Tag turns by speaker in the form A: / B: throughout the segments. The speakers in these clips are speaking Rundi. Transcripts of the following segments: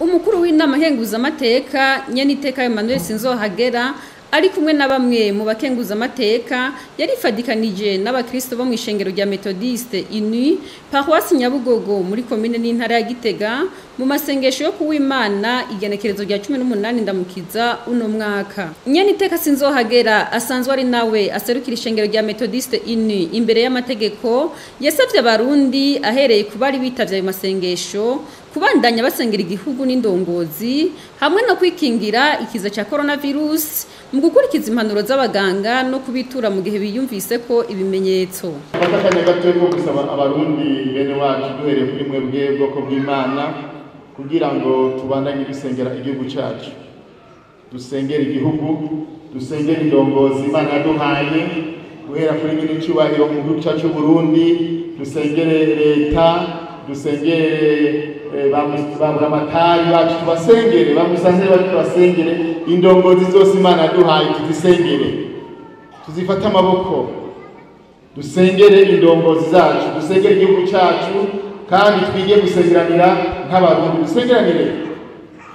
A: Umukuru Inama Nkenguzamateka Nyeniteka Emmanuel SINZOHAGERA ari kumwe na bamwe mu bakenguzamateka yarifadikanije n'abakirisito bo mw'ishengero Méthodiste Unie Paroisse Nyabugongo muri komine n'intara ya Gitega mu masengesho yo kuw'Imana igenekerezo rya 18 Ndamukiza uno mwaka. Nyeniteka SINZOHAGERA asanzwe ari nawe aserukira ishengero Méthodiste Unie imbere y'amategeko yasavye abarundi ahereye kubari bitavye ayo masengesho kubandanya basengera igihugu n'indongozi hamwe no kwikingira ikiza ca Koronavirusi mu gukurikiza impanuro z'abaganga no kubitura mu gihe biyumvise ko ibimenyetso.
B: Abatakanya gato ko gusaba abarundi bene wacu duhereye kuri mwebwe bwoko bw'Imana kugira ngo tubandanye gusengera igihugu cyacu. Dusengera igihugu, dusengera indongozi Imana yaduhaye guhera kuri nyir'icyubahiro mu gihugu cyacu Burundi, dusengere leta, dusengere bamatari bacu tubasengere, bamusanzire bacu tubasengere, indongozi zose Imana yaduhaye tuzisengere, tuzifata amaboko, dusengere indongozi zacu, dusengere igihugu cyacu kandi twige gusengeranira nk'abarundi. Dusengeranire,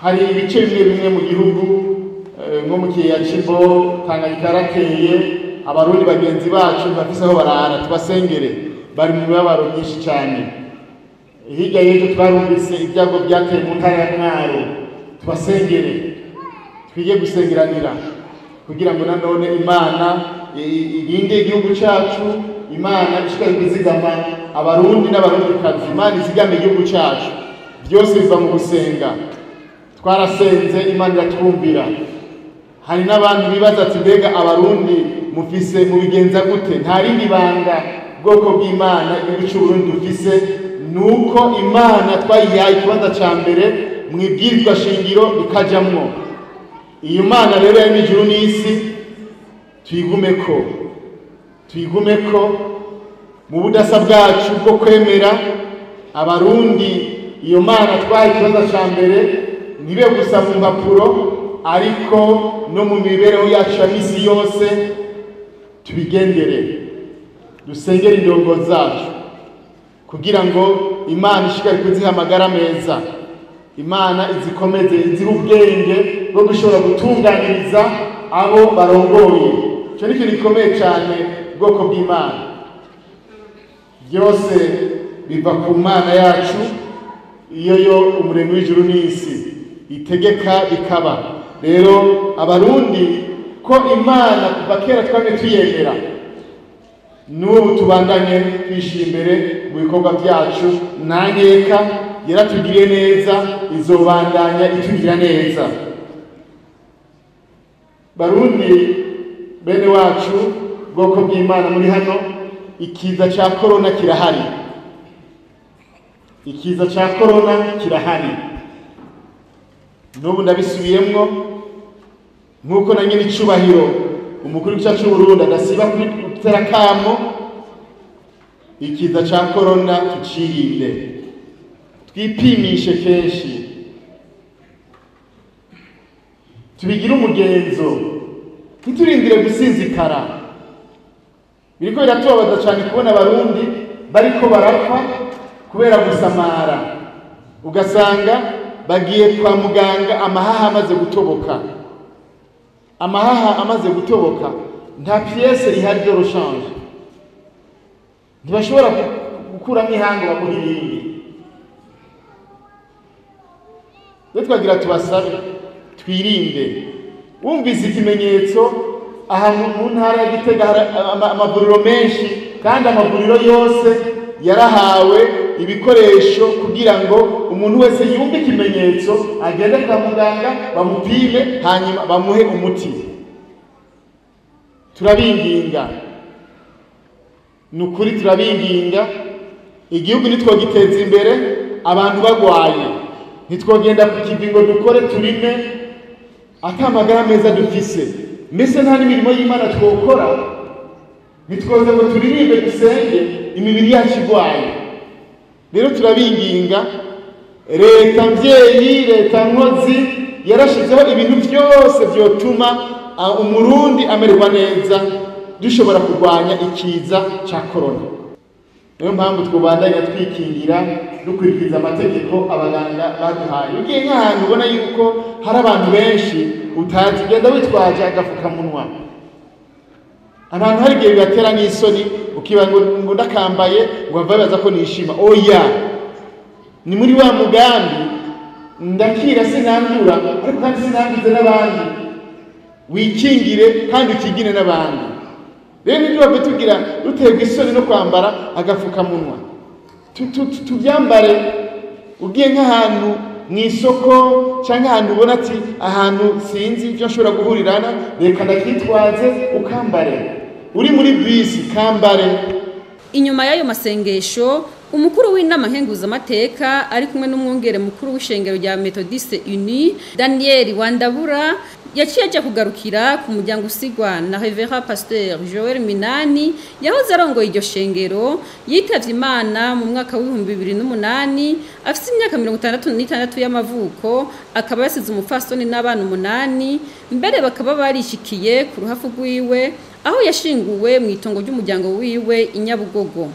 B: hari ibice bimwe mu gihugu nko mu kiyaya c'Imbo Tanganyika yarateye, abarundi bagenzi bacu bafise aho barara, tubasengere, bari mu mibabaro myinshi cyane. Hirya y'ejo twarumvise ibyago byateye mu ntara ya Mwaro, tubasengere, twige gusengeranira kugira ngo nanone Imana irinde igihugu cyacu, Imana ishikare kuzigama abarundi n'abarundikazi, Imana izigame igihugu cyacu. Byose biva mu gusenga. Twarasenze, Imana iratwumvira. Hari n'abantu bibaza ati mbega abarundi mufise mu bigenza gute? Nta rindi banga bwoko bw'Imana igihugu cy'Uburundi dufise, nuko Imana twayihaye ikibanza ca mbere mwibwirizwa shingiro ikajamwo. Iyo Mana rero ya ijuru n'isi tuyigumeko mu budasa bwacu bwo kwemera abarundi. Iyo Mana twahaye ikibanza ca mbere ntibe gusa mu mpapuro ariko no mu mibereho yacu ya misi yose tubigendere, dusengere indongozi zacu kugira ngo Imana ishikare kuziha amagara meza, Imana izikomeze, izihe ubwenge bwo gushobora gutunganiriza abo barongoye. Ico ni ikintu gikomeye cyane ubwoko bw'Imana. Byose biva ku Mana yacu, iyo yo umuremyi w'ijuru n'isi itegeka bikaba. Rero abarundi ko Imana kuva kera twamye tuyemera, n'ubu tubandanye twishira imbere mu bikorwa byacu. Nanyeka yaratugiriye neza, izobandanya itugira neza. Barundi bene wacu bwoko bw'Imana muri hano, ikiza ca korona kirahari, ikiza ca korona kirahari. N'ubu ndabisubiyemwo nk'uko na nyir'icyubahiro umukuru w'igihugu cy'u Burundi adasiba gutera kamo, ikiza ca korona tucirinde, twipimishe kenshi, tubigire umugenzo, ntiturindire gusinzikara. Biriko biratubabaza cyane kubona abarundi bariko barapfa kubera gusamara, ugasanga bagiye kwa muganga amahaha amaze gutoboka. Amahaha amaze gutoboka nta pièce ihari de rechange, ntibashobora gukuramo ihanga bamuha irindi. Rero twagira tubasabe twirinde. Wumvise ikimenyetso aha mu ntara ya Gitega amavuriro menshi, kandi amavuriro yose yarahawe ibikoresho kugira ngo umuntu wese yumve ikimenyetso agende kwa muganga bamupime hanyuma bamuhe umuti. Turabinginga, nukuri turabinginga, igihugu nitwogiteza imbere abantu bagwaye, nitwogenda ku kivi ngo dukore turime atamagara meza dufise, mbese nta n'imirimo y'Imana twokora, nitwoze ngo turirimbe dusenge imibiri yacu igwaye. Rero turabinginga, leta mvyeyi, leta nkozi yarashizeho ibintu byose byotuma umurundi amererwa neza, dushobora kurwanya ikiza ca korona. niyo mpamvu twubandanya twikingira dukurikiza amategeko abaganga baduhaye. Ugiye nk'ahantu ubona yuko hari abantu benshi utazi, genda witwaje agafukamunwa. Abantu hari igihe bibatera n'isoni ukiba ngo ndakambaye ngo babaza ko nishima. Oya, ni muri wa mugambi ndakira sinandura ariko kandi sinangize n'abandi. Wikingire kandi ukingire n'abandi. Rero nibyo tugira duterwa isoni no kwambara agafukamunwa. Tubyambare ugiye nk'ahantu mu isoko cyangwa ahantu ubona ati ahantu sinzi ibyo nshobora guhurirana, reka ndakitwaze ukambare. Uri muri bisi kambare.
A: Inyuma y'ayo masengesho, Umukuru w'Inama Nkenguzamateka ari kumwe n'umwungere mukuru w'Ishengero Méthodiste Unie Daniel Wandabura yaciye aja kugarukira ku muryango usigwa na Révérend Pasteur Joël MINANI yahoze arongoye iryo shengero, yitavye Imana mu mwaka w'2008 afite imyaka 66 y'amavuko, akaba yasize umupfasoni n'abana 8, mbere bakaba barishikiye ku ruhafu rwiwe aho yashinguwe mw'itongo ry'umuryango wiwe i Nyabugongo.